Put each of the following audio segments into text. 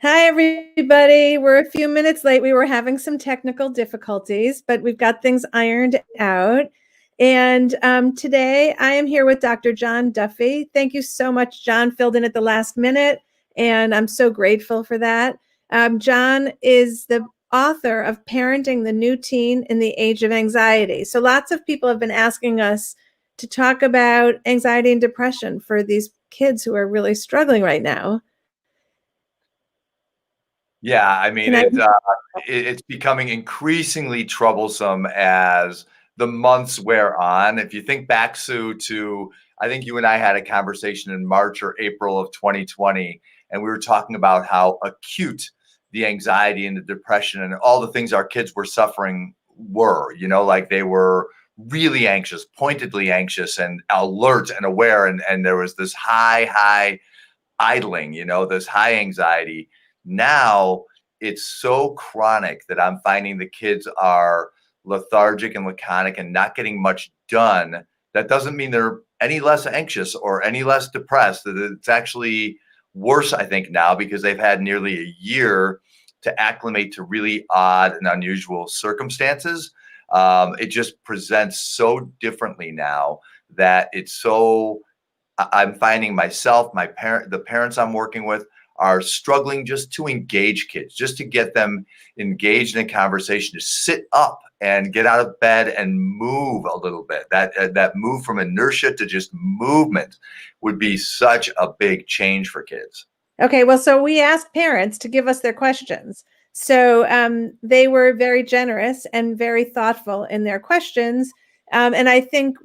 Hi, everybody. We're a few minutes late. We were having some technical difficulties, but we've got things ironed out. And today I am here with Dr. John Duffy. Thank you so much. John filled in at the last minute, and I'm so grateful for that. John is the author of Parenting the New Teen in the Age of Anxiety. So lots of people have been asking us to talk about anxiety and depression for these kids who are really struggling right now. Yeah, I mean, Can I? it's becoming increasingly troublesome as the months wear on. If you think back, Sue, to I think you and I had a conversation in March or April of 2020, and we were talking about how acute the anxiety and the depression and all the things our kids were suffering were, like they were really anxious, pointedly anxious and alert and aware. And there was this high idling, this high anxiety. Now it's so chronic that I'm finding the kids are lethargic and laconic and not getting much done. That doesn't mean they're any less anxious or any less depressed. It's actually worse, I think, now because they've had nearly a year to acclimate to really odd and unusual circumstances. It just presents so differently now that it's so I'm finding myself, the parents I'm working with are struggling just to engage kids, just to get them engaged in a conversation, to sit up and get out of bed and move a little bit. That move from inertia to just movement would be such a big change for kids. Okay, well, so we asked parents to give us their questions. So they were very generous and very thoughtful in their questions. And I think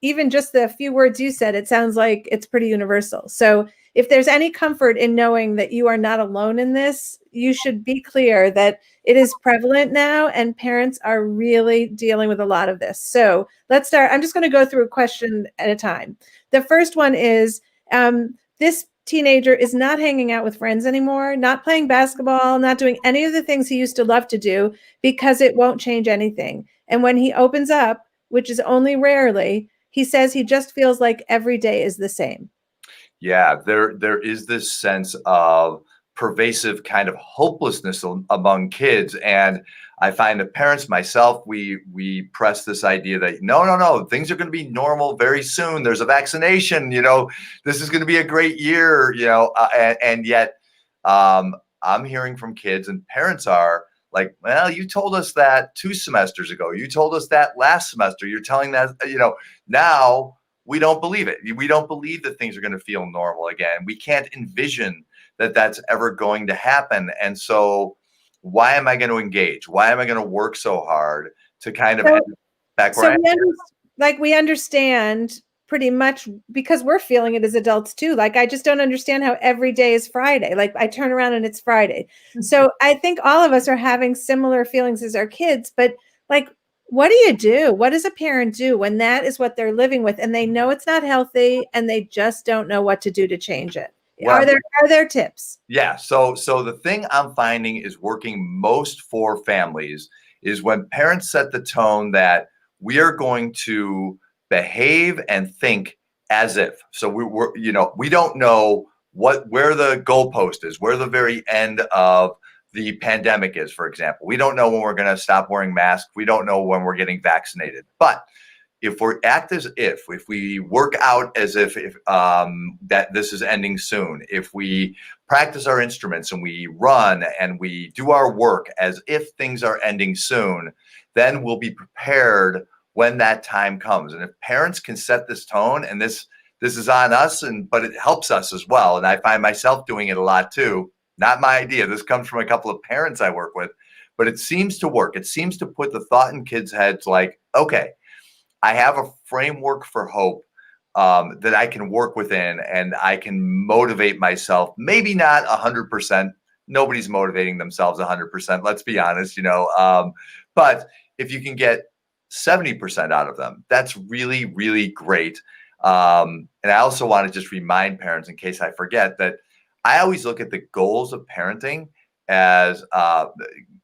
even just the few words you said, it sounds like it's pretty universal. So if there's any comfort in knowing that you are not alone in this, you should be clear that it is prevalent now and parents are really dealing with a lot of this. So let's start. I'm just going to go through a question at a time. The first one is, this teenager is not hanging out with friends anymore, not playing basketball, not doing any of the things he used to love to do because it won't change anything. And when he opens up, which is only rarely, he says he just feels like every day is the same. Yeah, there is this sense of pervasive kind of hopelessness among kids. And I find that parents, myself, we press this idea that no, things are going to be normal very soon. There's a vaccination, this is going to be a great year, and yet I'm hearing from kids and parents are like, well, you told us that 2 semesters ago. You told us that last semester. You're telling that, now we don't believe it. We don't believe that things are going to feel normal again. We can't envision that that's ever going to happen. And so why am I going to engage? Why am I going to work so hard to kind of end back where I am? We understand pretty much because we're feeling it as adults too. Like, I just don't understand how every day is Friday. Like, I turn around and it's Friday. So I think all of us are having similar feelings as our kids, but like, what do you do? What does a parent do when that is what they're living with and they know it's not healthy and they just don't know what to do to change it? Well, are there tips? Yeah. So the thing I'm finding is working most for families is when parents set the tone that we are going to behave and think as if. So we don't know where the goalpost is, where the very end of the pandemic is, for example. We don't know when we're going to stop wearing masks. We don't know when we're getting vaccinated. But if we act as if we work out as if that this is ending soon, if we practice our instruments and we run and we do our work as if things are ending soon, then we'll be prepared when that time comes. And if parents can set this tone, and this is on us, but it helps us as well. And I find myself doing it a lot too. Not my idea. This comes from a couple of parents I work with, but it seems to work. It seems to put the thought in kids' heads like, okay, I have a framework for hope that I can work within, and I can motivate myself. Maybe not 100%. Nobody's motivating themselves 100%. Let's be honest, but if you can get 70% out of them, that's really, really great. And I also want to just remind parents, in case I forget, that I always look at the goals of parenting as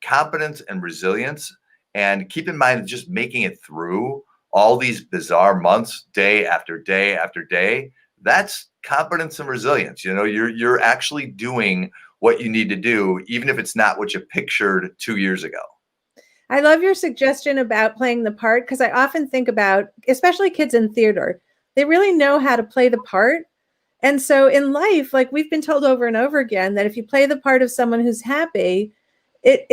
competence and resilience, and keep in mind just making it through all these bizarre months, day after day after day. That's competence and resilience. You're actually doing what you need to do, even if it's not what you pictured 2 years ago. I love your suggestion about playing the part, because I often think about, especially kids in theater, they really know how to play the part. And so in life, like we've been told over and over again, that if you play the part of someone who's happy, it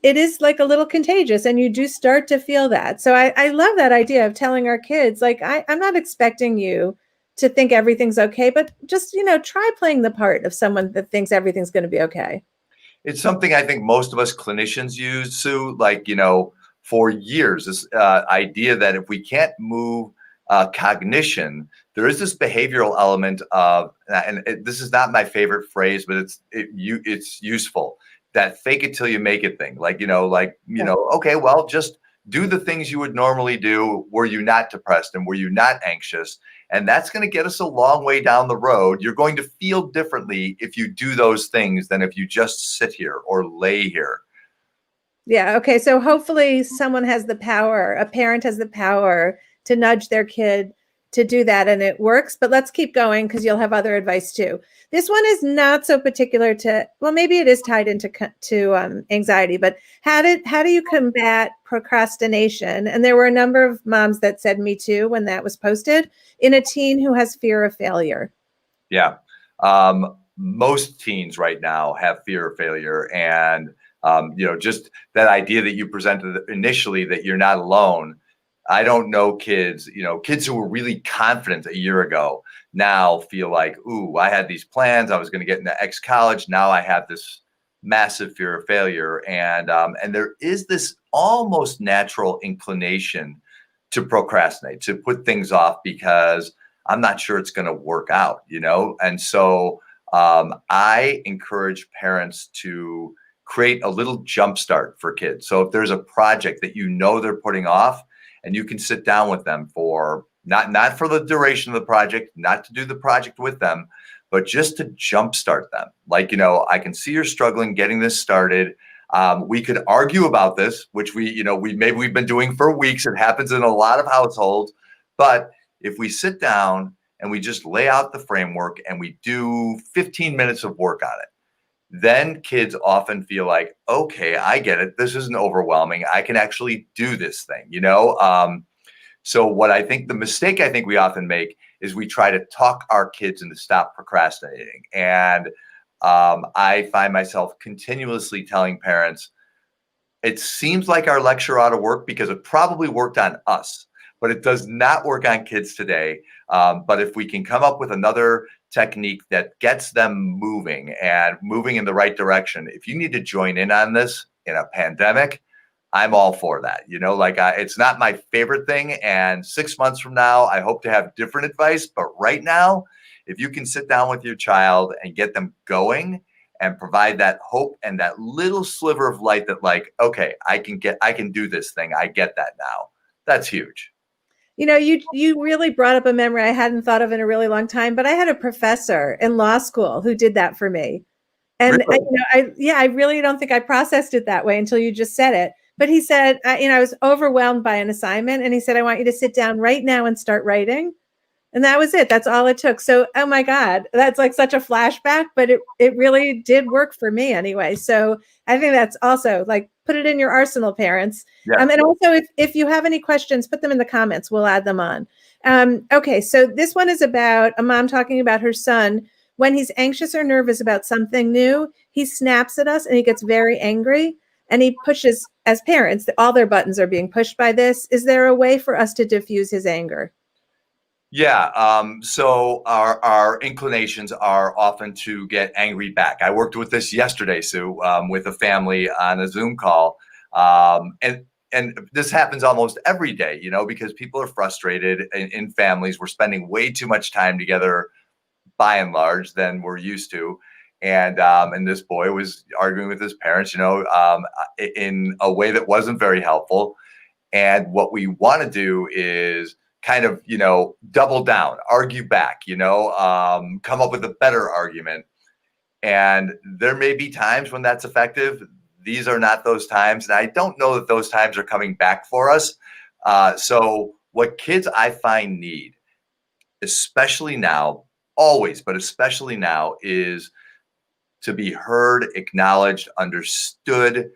is like a little contagious, and you do start to feel that. So I love that idea of telling our kids, like, I'm not expecting you to think everything's okay, but just, try playing the part of someone that thinks everything's going to be okay. It's something I think most of us clinicians use, Sue, like, for years, this idea that if we can't move cognition, there is this behavioral element of, and this is not my favorite phrase, but it's useful, that fake it till you make it thing. Like, Yeah. okay, well, just do the things you would normally do. Were you not depressed and were you not anxious? And that's going to get us a long way down the road. You're going to feel differently if you do those things than if you just sit here or lay here. Yeah. Okay. So hopefully someone has the power, a parent has the power to nudge their kid to do that, and it works. But let's keep going, because you'll have other advice too. This one is not so particular to, well, maybe it is tied into anxiety, but how do you combat procrastination? And there were a number of moms that said me too when that was posted, in a teen who has fear of failure. Yeah. Most teens right now have fear of failure. And, just that idea that you presented initially, that you're not alone. I don't know kids, kids who were really confident a year ago now feel like, ooh, I had these plans. I was going to get into X college. Now I have this massive fear of failure. And there is this almost natural inclination to procrastinate, to put things off because I'm not sure it's going to work out, And so I encourage parents to create a little jump start for kids. So if there's a project that they're putting off, and you can sit down with them for not for the duration of the project, not to do the project with them, but just to jumpstart them. Like, I can see you're struggling getting this started. We could argue about this, which we've been doing for weeks. It happens in a lot of households. But if we sit down and we just lay out the framework and we do 15 minutes of work on it, then kids often feel like, okay, I get it. This isn't overwhelming. I can actually do this thing, So the mistake I think we often make is we try to talk our kids into stop procrastinating. And I find myself continuously telling parents, it seems like our lecture ought to work because it probably worked on us, but it does not work on kids today. But if we can come up with another technique that gets them moving and moving in the right direction, if you need to join in on this in a pandemic, I'm all for that. It's not my favorite thing. And 6 months from now, I hope to have different advice. But right now, if you can sit down with your child and get them going and provide that hope and that little sliver of light that, like, okay, I can do this thing. I get that now. That's huge. You really brought up a memory I hadn't thought of in a really long time, but I had a professor in law school who did that for me. And Really? I really don't think I processed it that way until you just said it. But he said, I was overwhelmed by an assignment, and he said, I want you to sit down right now and start writing. And that was it. That's all it took. So, oh my God, that's like such a flashback, but it really did work for me anyway. So I think that's also like, put it in your arsenal, parents. Yeah. And also, if you have any questions, put them in the comments. We'll add them on. Okay, so this one is about a mom talking about her son. When he's anxious or nervous about something new, he snaps at us and he gets very angry. And he pushes, as parents, all their buttons are being pushed by this. Is there a way for us to diffuse his anger? Yeah. So our inclinations are often to get angry back. I worked with this yesterday, Sue, with a family on a Zoom call. And this happens almost every day, because people are frustrated in families. We're spending way too much time together by and large than we're used to. And this boy was arguing with his parents, in a way that wasn't very helpful. And what we want to do is kind of, double down, argue back, come up with a better argument. And there may be times when that's effective. These are not those times. And I don't know that those times are coming back for us. So what kids I find need, especially now, always, but especially now, is to be heard, acknowledged, understood.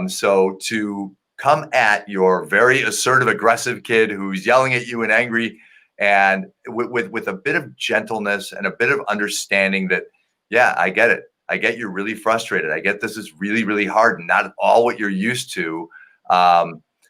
So to come at your very assertive, aggressive kid who's yelling at you and angry, and with a bit of gentleness and a bit of understanding that, yeah, I get it. I get you're really frustrated. I get this is really, really hard and not all what you're used to.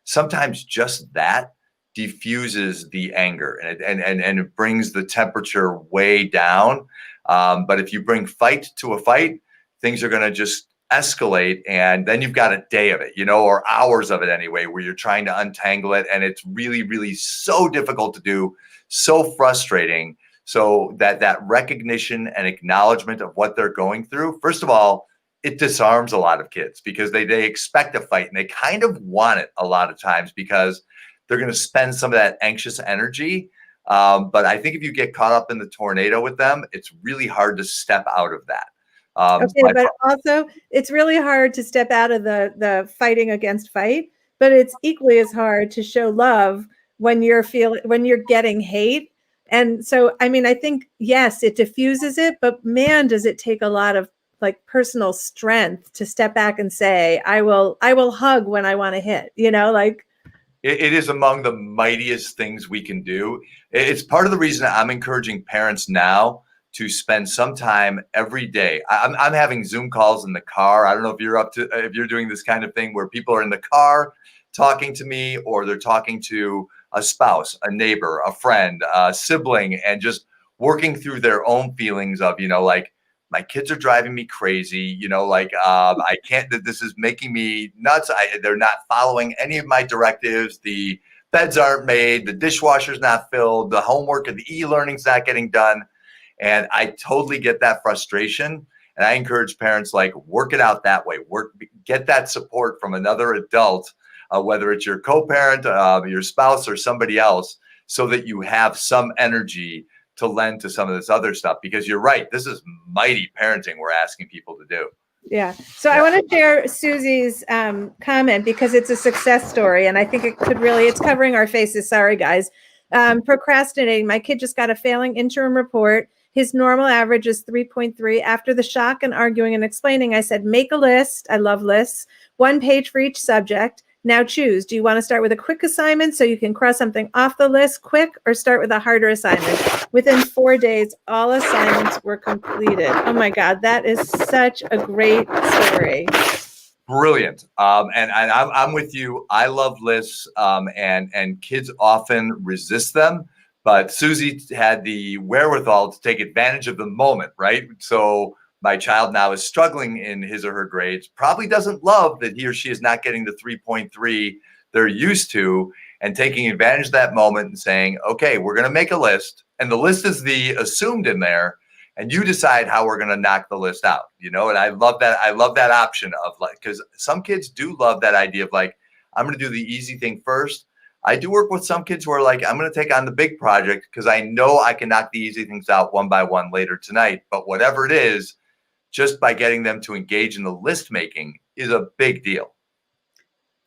Sometimes just that diffuses the anger, and it brings the temperature way down. But if you bring fight to a fight, things are going to just escalate, and then you've got a day of it, or hours of it anyway, where you're trying to untangle it, and it's really, really so difficult to do, so frustrating. So that recognition and acknowledgement of what they're going through, first of all, it disarms a lot of kids because they expect a fight, and they kind of want it a lot of times because they're going to spend some of that anxious energy. But I think if you get caught up in the tornado with them, it's really hard to step out of that. Okay, but also it's really hard to step out of the fighting against fight, but it's equally as hard to show love when you're getting hate. And so, I mean, I think, yes, it diffuses it, but man, does it take a lot of like personal strength to step back and say, I will hug when I want to hit, like. It is among the mightiest things we can do. It's part of the reason I'm encouraging parents now to spend some time every day. I'm having Zoom calls in the car. I don't know if you're doing this kind of thing where people are in the car talking to me, or they're talking to a spouse, a neighbor, a friend, a sibling, and just working through their own feelings of, like, my kids are driving me crazy, I can't, this is making me nuts. They're not following any of my directives. The beds aren't made, the dishwasher's not filled, the homework and the e-learning's not getting done. And I totally get that frustration. And I encourage parents, like, work it out that way. Get that support from another adult, whether it's your co-parent, your spouse, or somebody else, so that you have some energy to lend to some of this other stuff. Because you're right, this is mighty parenting we're asking people to do. Yeah. So I want to share Susie's comment because it's a success story, and I think it's covering our faces. Sorry, guys. Procrastinating. My kid just got a failing interim report. His normal average is 3.3. After the shock and arguing and explaining, I said, make a list. I love lists. 1 page for each subject. Now choose. Do you want to start with a quick assignment so you can cross something off the list quick, or start with a harder assignment? Within 4 days, all assignments were completed. Oh my God, that is such a great story. Brilliant. And I'm with you. I love lists, and kids often resist them. But Susie had the wherewithal to take advantage of the moment, right? So my child now is struggling in his or her grades, probably doesn't love that he or she is not getting the 3.3 they're used to, and taking advantage of that moment and saying, okay, we're going to make a list. And the list is the assumed in there, and you decide how we're going to knock the list out, and I love that. I love that option of, like, because some kids do love that idea of, like, I'm going to do the easy thing first. I do work with some kids who are like, I'm going to take on the big project because I know I can knock the easy things out one by one later tonight. But whatever it is, just by getting them to engage in the list making is a big deal.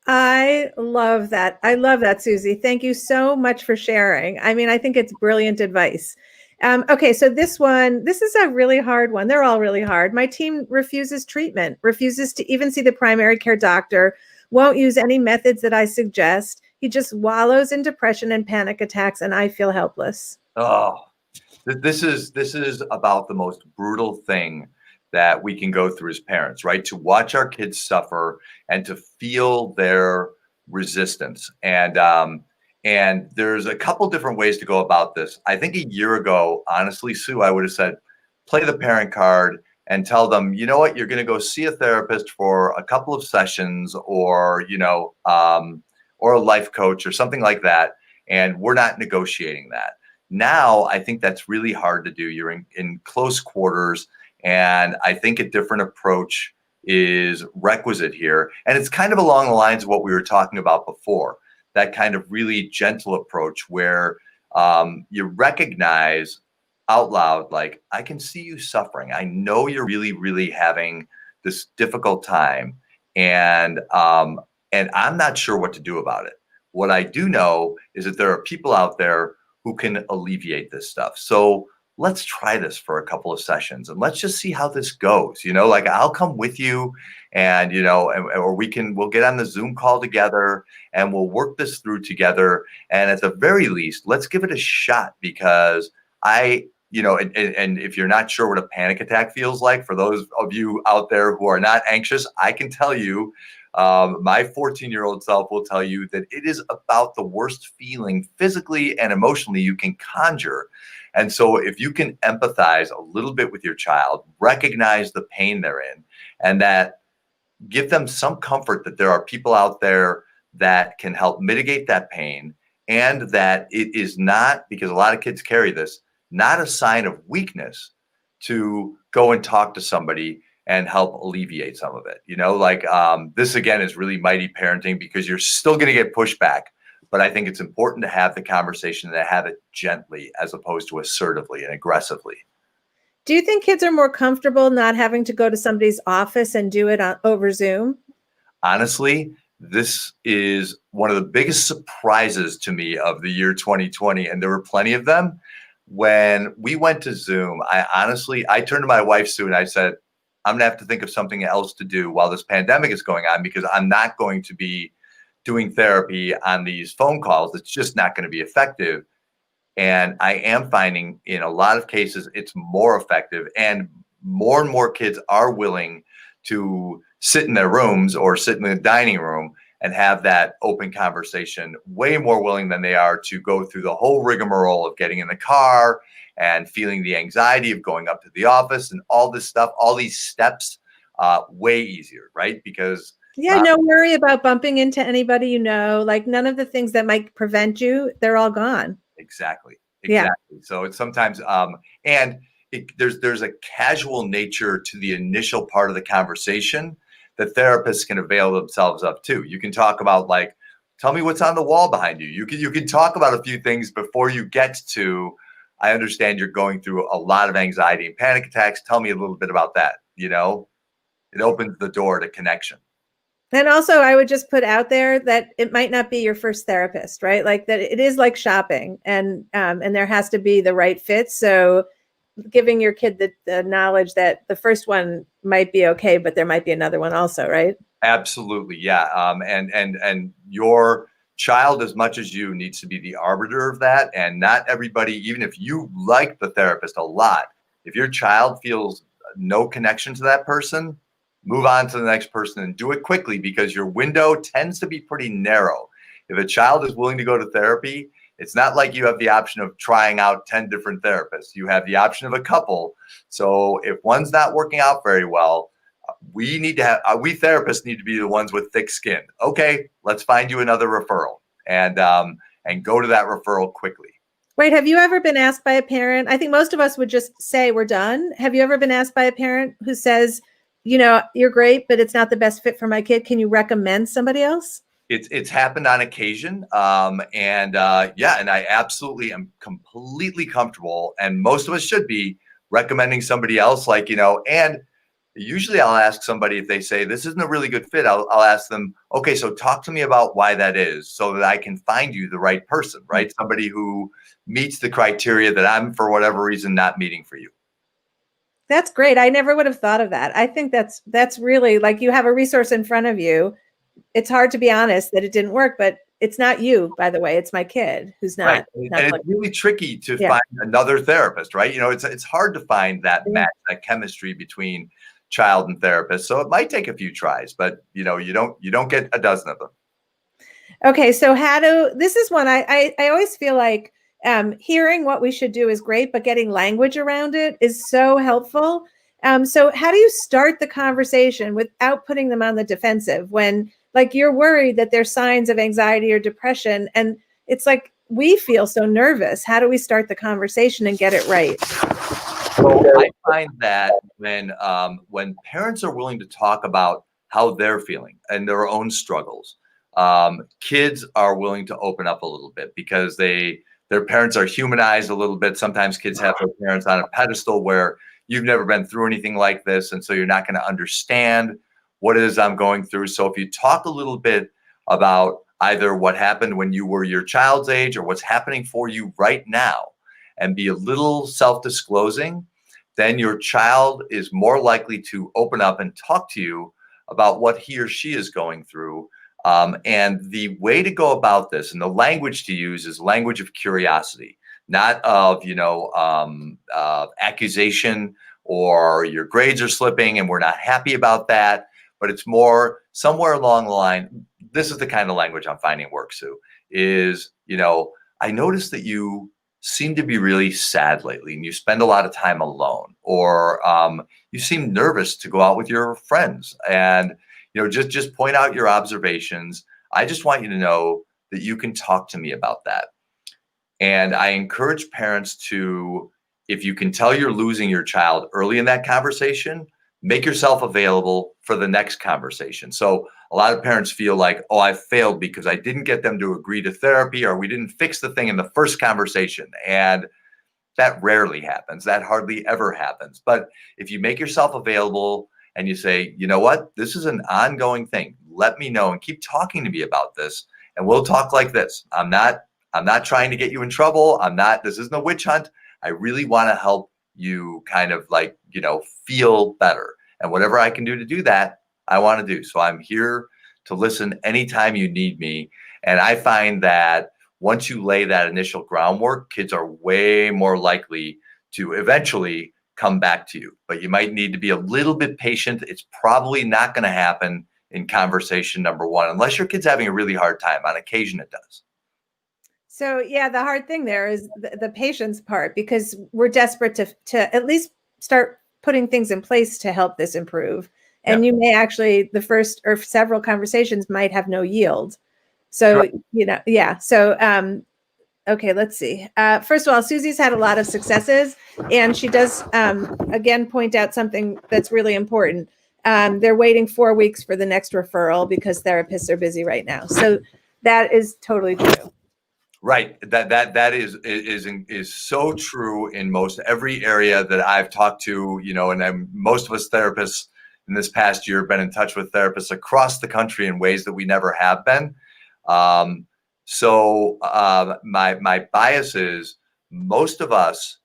I love that. I love that, Susie. Thank you so much for sharing. I mean, I think it's brilliant advice. Okay, so this is a really hard one. They're all really hard. My teen refuses treatment, refuses to even see the primary care doctor, won't use any methods that I suggest. He just wallows in depression and panic attacks, and I feel helpless. Oh, this is about the most brutal thing that we can go through as parents, right? To watch our kids suffer and to feel their resistance. And there's a couple different ways to go about this. I think a year ago, honestly, Sue, I would have said, play the parent card and tell them, you know what, you're going to go see a therapist for a couple of sessions, or, or a life coach or something like that. And we're not negotiating that. Now, I think that's really hard to do. You're in close quarters. And I think a different approach is requisite here. And it's kind of along the lines of what we were talking about before, that kind of really gentle approach where you recognize out loud, like, I can see you suffering. I know you're really, really having this difficult time. And I'm not sure what to do about it. What I do know is that there are people out there who can alleviate this stuff. So let's try this for a couple of sessions and let's just see how this goes. Like I'll come with you and, or we'll get on the Zoom call together and we'll work this through together. And at the very least, let's give it a shot because and if you're not sure what a panic attack feels like, for those of you out there who are not anxious, I can tell you, my 14-year-old self will tell you that it is about the worst feeling physically and emotionally you can conjure. And so if you can empathize a little bit with your child, recognize the pain they're in, and that give them some comfort that there are people out there that can help mitigate that pain, and that it is not, because a lot of kids carry this, not a sign of weakness to go and talk to somebody and help alleviate some of it. This again is really mighty parenting because you're still going to get pushback, but I think it's important to have the conversation and to have it gently as opposed to assertively and aggressively. Do you think kids are more comfortable not having to go to somebody's office and do it over Zoom? Honestly, this is one of the biggest surprises to me of the year 2020, and there were plenty of them. When we went to Zoom, I turned to my wife, Sue, and I said, I'm going to have to think of something else to do while this pandemic is going on because I'm not going to be doing therapy on these phone calls. It's just not going to be effective. And I am finding in a lot of cases, it's more effective, and more kids are willing to sit in their rooms or sit in the dining room and have that open conversation, way more willing than they are to go through the whole rigmarole of getting in the car and feeling the anxiety of going up to the office and all this stuff, all these steps, way easier, right? Because no worry about bumping into anybody, like none of the things that might prevent you, they're all gone. Exactly. Yeah. So it's sometimes, there's a casual nature to the initial part of the conversation that therapists can avail themselves of too. You can talk about tell me what's on the wall behind you. You can talk about a few things before you get to, I understand you're going through a lot of anxiety and panic attacks. Tell me a little bit about that. It opens the door to connection. And also, I would just put out there that it might not be your first therapist, right? Like that it is like shopping, and there has to be the right fit. So giving your kid the knowledge that the first one might be okay, but there might be another one also, right? Absolutely. Yeah. And your child, as much as you, needs to be the arbiter of that. And not everybody, even if you like the therapist a lot, if your child feels no connection to that person, move on to the next person and do it quickly because your window tends to be pretty narrow. If a child is willing to go to therapy, it's not like you have the option of trying out 10 different therapists. You have the option of a couple. So if one's not working out very well, we therapists need to be the ones with thick skin. Okay, let's find you another referral and go to that referral quickly. Wait, have you ever been asked by a parent? I think most of us would just say we're done. Have you ever been asked by a parent who says, you're great, but it's not the best fit for my kid. Can you recommend somebody else? It's happened on occasion. And I absolutely am completely comfortable, and most of us should be, recommending somebody else, and usually I'll ask somebody, if they say this isn't a really good fit, I'll ask them, okay, so talk to me about why that is so that I can find you the right person, right? Somebody who meets the criteria that I'm, for whatever reason, not meeting for you. That's great. I never would have thought of that. I think that's really, like, you have a resource in front of you. It's hard to be honest that it didn't work, but it's not you, by the way. It's my kid who's not. Right. And it's really tricky to find another therapist, right? It's hard to find that match, that chemistry between child and therapist. So it might take a few tries, but you don't get a dozen of them. Okay, so this is one I always feel like hearing what we should do is great, but getting language around it is so helpful. So how do you start the conversation without putting them on the defensive when, like, you're worried that there's signs of anxiety or depression, and it's like we feel so nervous? How do we start the conversation and get it right? So I find that when parents are willing to talk about how they're feeling and their own struggles, kids are willing to open up a little bit because their parents are humanized a little bit. Sometimes kids have their parents on a pedestal where you've never been through anything like this, and so you're not going to understand what it is I'm going through. So if you talk a little bit about either what happened when you were your child's age or what's happening for you right now, and be a little self-disclosing, then your child is more likely to open up and talk to you about what he or she is going through. And the way to go about this and the language to use is language of curiosity, not of, accusation or your grades are slipping and we're not happy about that. But it's more somewhere along the line. This is the kind of language I'm finding works, Sue, is, I noticed that you seem to be really sad lately and you spend a lot of time alone, or you seem nervous to go out with your friends, and just point out your observations. I just want you to know that you can talk to me about that. And I encourage parents to, if you can tell you're losing your child early in that conversation, make yourself available for the next conversation. So a lot of parents feel like, oh, I failed because I didn't get them to agree to therapy, or we didn't fix the thing in the first conversation. And that rarely happens. That hardly ever happens. But if you make yourself available and you say, you know what, this is an ongoing thing. Let me know and keep talking to me about this. And we'll talk like this. I'm not trying to get you in trouble. This isn't a witch hunt. I really want to help you kind of feel better. And whatever I can do to do that, I want to do. So I'm here to listen anytime you need me. And I find that once you lay that initial groundwork, kids are way more likely to eventually come back to you. But you might need to be a little bit patient. It's probably not going to happen in conversation number one, unless your kid's having a really hard time. On occasion, it does. So yeah, the hard thing there is the patience part, because we're desperate to at least start putting things in place to help this improve. And you may actually, the first or several conversations might have no yield. So, Sure. So, okay, let's see. First of all, Susie's had a lot of successes, and she does, again, point out something that's really important. They're waiting 4 weeks for the next referral because therapists are busy right now. So that is totally true. Right. That is so true in most every area that I've talked to, and most of us therapists in this past year have been in touch with therapists across the country in ways that we never have been. My bias is most of us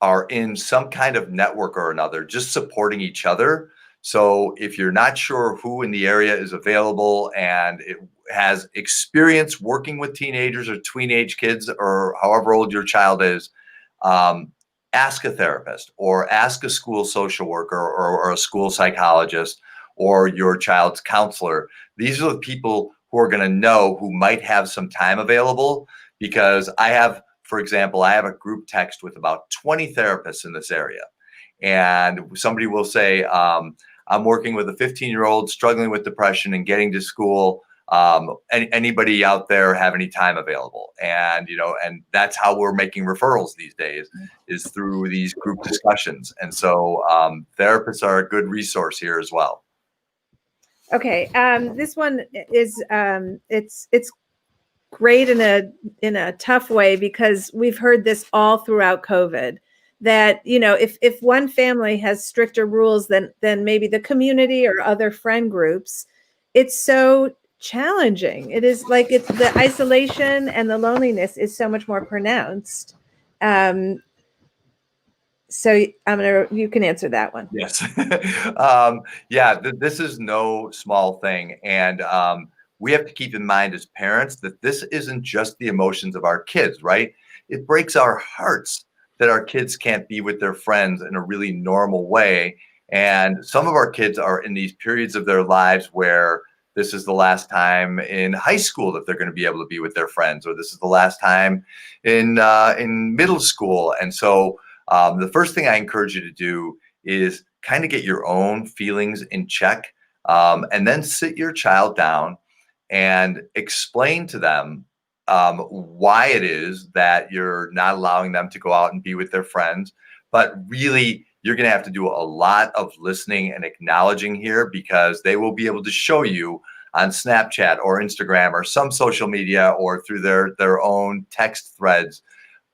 are in some kind of network or another, just supporting each other. So if you're not sure who in the area is available and it has experience working with teenagers or tween-age kids or however old your child is, ask a therapist or ask a school social worker or a school psychologist or your child's counselor. These are the people who are going to know who might have some time available, because for example, I have a group text with about 20 therapists in this area. And somebody will say, I'm working with a 15-year-old struggling with depression and getting to school. Anybody out there have any time available? And, and that's how we're making referrals these days, is through these group discussions. And so therapists are a good resource here as well. Okay. This one is, it's great in a tough way, because we've heard this all throughout COVID, that, if one family has stricter rules than maybe the community or other friend groups, it's so challenging. It is like the isolation and the loneliness is so much more pronounced. So you can answer that one. Yes. This is no small thing. And we have to keep in mind as parents that this isn't just the emotions of our kids, right? It breaks our hearts that our kids can't be with their friends in a really normal way. And some of our kids are in these periods of their lives where this is the last time in high school that they're going to be able to be with their friends, or this is the last time in middle school. And so the first thing I encourage you to do is kind of get your own feelings in check, and then sit your child down and explain to them why it is that you're not allowing them to go out and be with their friends. But really, you're going to have to do a lot of listening and acknowledging here, because they will be able to show you on Snapchat or Instagram or some social media or through their own text threads.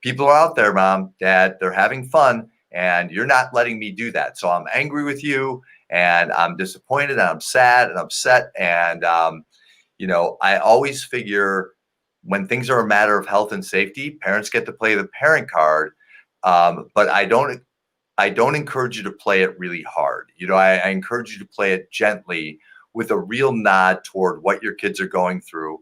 People are out there, Mom, Dad, they're having fun, and you're not letting me do that. So I'm angry with you, and I'm disappointed, and I'm sad and upset. And, I always figure when things are a matter of health and safety, parents get to play the parent card. But I don't encourage you to play it really hard. I encourage you to play it gently with a real nod toward what your kids are going through.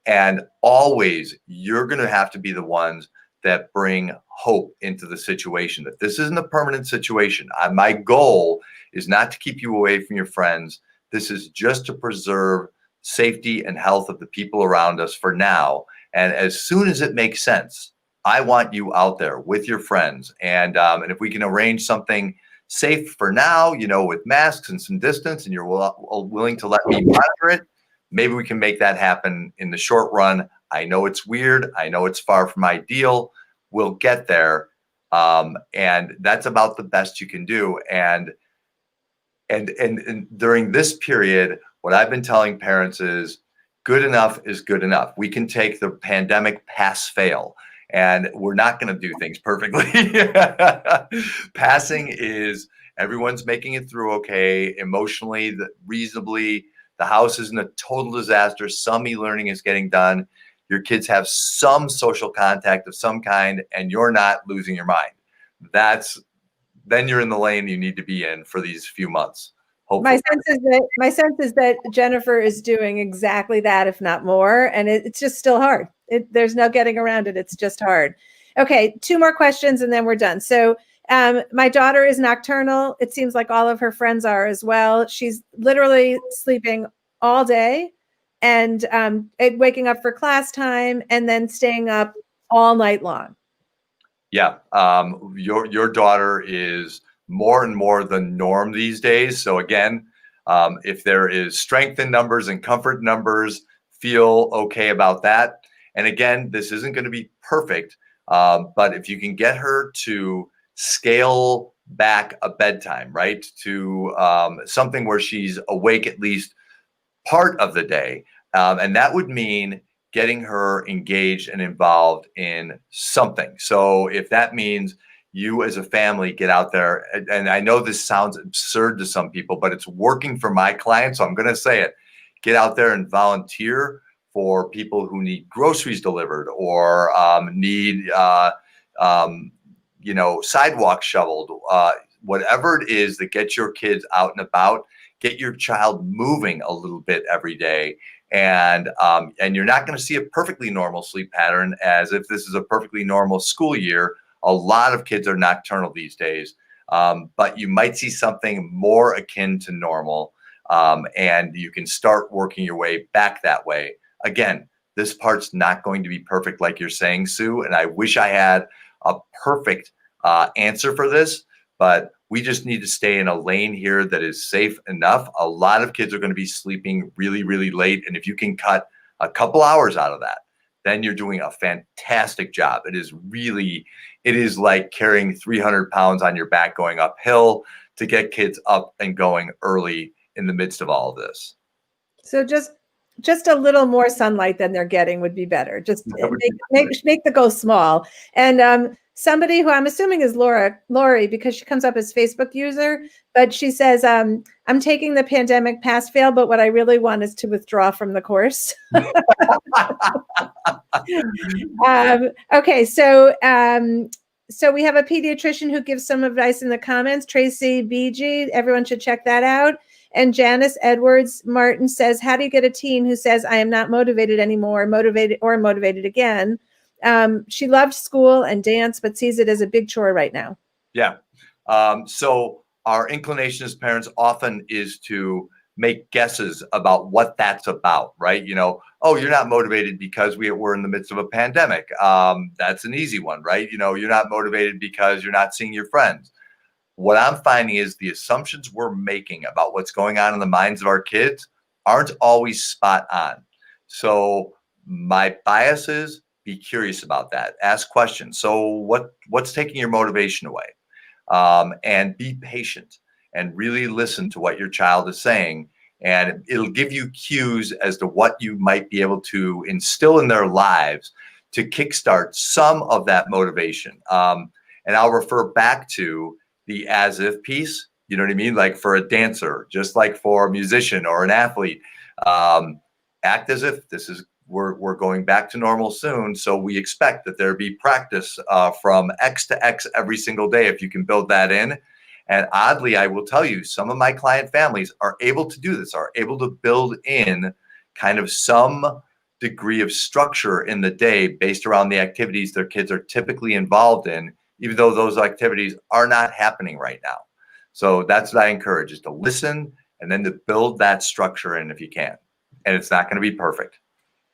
And always, you're going to have to be the ones that bring hope into the situation, that this isn't a permanent situation. My goal is not to keep you away from your friends. This is just to preserve safety and health of the people around us for now. And as soon as it makes sense, I want you out there with your friends. And if we can arrange something safe for now, with masks and some distance, and you're willing to let me monitor it, maybe we can make that happen in the short run. I know it's weird. I know it's far from ideal. We'll get there. And that's about the best you can do. And during this period, what I've been telling parents is good enough is good enough. We can take the pandemic pass fail, and we're not going to do things perfectly. Passing is everyone's making it through okay, emotionally, reasonably. The house isn't a total disaster. Some e-learning is getting done. Your kids have some social contact of some kind, and you're not losing your mind. Then you're in the lane you need to be in for these few months. Hopefully. My sense is that Jennifer is doing exactly that, if not more, and it's just still hard. There's no getting around it. It's just hard. Okay, 2 more questions and then we're done. So my daughter is nocturnal. It seems like all of her friends are as well. She's literally sleeping all day and waking up for class time and then staying up all night long. Yeah, your daughter is more and more the norm these days. So again, if there is strength in numbers and comfort in numbers, feel okay about that. And again, this isn't going to be perfect, but if you can get her to scale back a bedtime, right, to something where she's awake at least part of the day, and that would mean getting her engaged and involved in something. So if that means you as a family get out there, and I know this sounds absurd to some people, but it's working for my clients, so I'm going to say it. Get out there and volunteer for people who need groceries delivered or need sidewalks shoveled, whatever it is that gets your kids out and about. Get your child moving a little bit every day. And you're not going to see a perfectly normal sleep pattern as if this is a perfectly normal school year. A lot of kids are nocturnal these days, but you might see something more akin to normal, and you can start working your way back that way. Again, this part's not going to be perfect like you're saying, Sue, and I wish I had a perfect answer for this, but we just need to stay in a lane here that is safe enough. A lot of kids are going to be sleeping really, really late. And if you can cut a couple hours out of that, then you're doing a fantastic job. It is like carrying 300 pounds on your back going uphill to get kids up and going early in the midst of all of this. So just a little more sunlight than they're getting would be better. Just make the goal small. And somebody who I'm assuming is Lori, because she comes up as Facebook user, but she says, I'm taking the pandemic pass fail, but what I really want is to withdraw from the course. Okay, so we have a pediatrician who gives some advice in the comments, Tracy BG. Everyone should check that out. And Janice Edwards Martin says, how do you get a teen who says, I am not motivated anymore, motivated again? She loved school and dance, but sees it as a big chore right now. Yeah. So our inclination as parents often is to make guesses about what that's about, right? Oh, you're not motivated because we're in the midst of a pandemic. That's an easy one, right? You're not motivated because you're not seeing your friends. What I'm finding is the assumptions we're making about what's going on in the minds of our kids aren't always spot on. So my bias is be curious about that. Ask questions. So what's taking your motivation away? And be patient and really listen to what your child is saying. And it'll give you cues as to what you might be able to instill in their lives to kickstart some of that motivation. And I'll refer back to the as if piece, you know what I mean? Like for a dancer, just like for a musician or an athlete, act as if this is we're going back to normal soon. So we expect that there be practice from X to X every single day if you can build that in. And oddly, I will tell you, some of my client families are able to do this, are able to build in kind of some degree of structure in the day based around the activities their kids are typically involved in, even though those activities are not happening right now. So that's what I encourage, is to listen and then to build that structure in if you can. And it's not going to be perfect.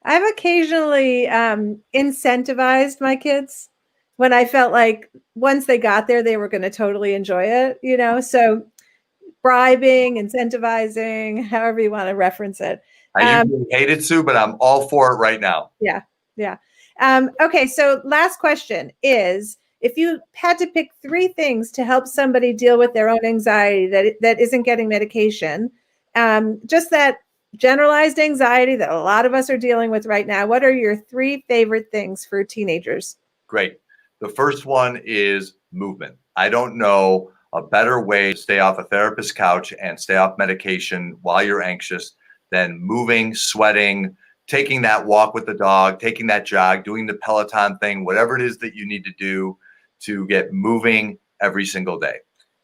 I've occasionally incentivized my kids when I felt like once they got there, they were going to totally enjoy it, you know? So bribing, incentivizing, however you want to reference it. I usually hate it, Sue, but I'm all for it right now. Yeah. Yeah. Okay. So last question is, if you had to pick 3 things to help somebody deal with their own anxiety that isn't getting medication, just that generalized anxiety that a lot of us are dealing with right now, what are your 3 favorite things for teenagers? Great. The first one is movement. I don't know a better way to stay off a therapist's couch and stay off medication while you're anxious than moving, sweating, taking that walk with the dog, taking that jog, doing the Peloton thing, whatever it is that you need to do to get moving every single day.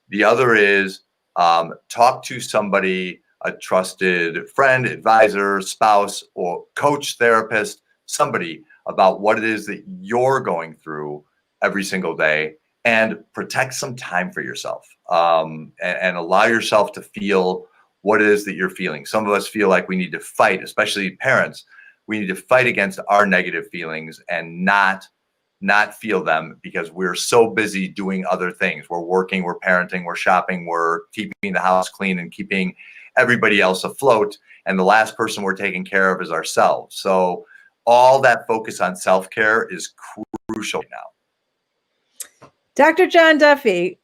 The other is talk to somebody, a trusted friend, advisor, spouse, or coach, therapist, somebody about what it is that you're going through every single day, and protect some time for yourself, and allow yourself to feel what it is that you're feeling. Some of us feel like we need to fight, especially parents. We need to fight against our negative feelings and not feel them because we're so busy doing other things. We're working, we're parenting, we're shopping, we're keeping the house clean and keeping everybody else afloat. And the last person we're taking care of is ourselves. So all that focus on self-care is crucial now. Dr. John Duffy,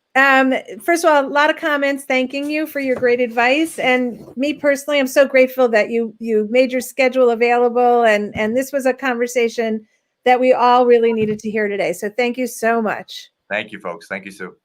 first of all, a lot of comments thanking you for your great advice. And me personally, I'm so grateful that you made your schedule available. And this was a conversation that we all really needed to hear today. So thank you so much. Thank you, folks. Thank you, Sue.